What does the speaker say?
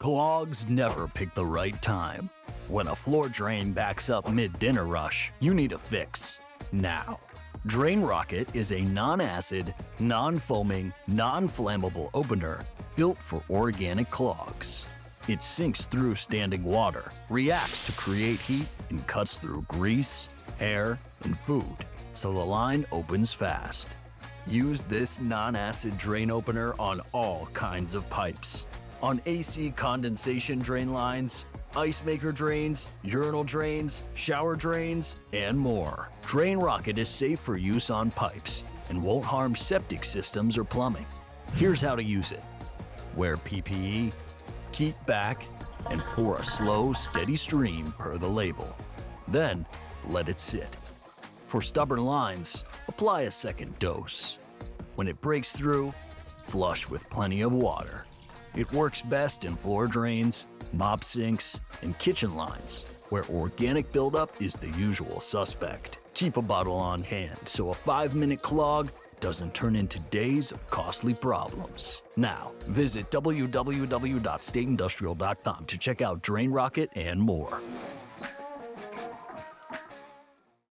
Clogs never pick the right time. When a floor drain backs up mid-dinner rush, you need a fix now. Drain Rocket is a non-acid, non-foaming, non-flammable opener built for organic clogs. It sinks through standing water, reacts to create heat, and cuts through grease, hair, and food, so the line opens fast. Use this non-acid drain opener on all kinds of pipes. On AC condensation drain lines, ice maker drains, urinal drains, shower drains, and more. Drain Rocket is safe for use on pipes and won't harm septic systems or plumbing. Here's how to use it. Wear PPE, keep back, and pour a slow, steady stream per the label. Then, let it sit. For stubborn lines, apply a second dose. When it breaks through, flush with plenty of water. It works best in floor drains, mop sinks, and kitchen lines, where organic buildup is the usual suspect. Keep a bottle on hand so a 5-minute clog doesn't turn into days of costly problems. Now, visit www.stateindustrial.com to check out Drain Rocket and more.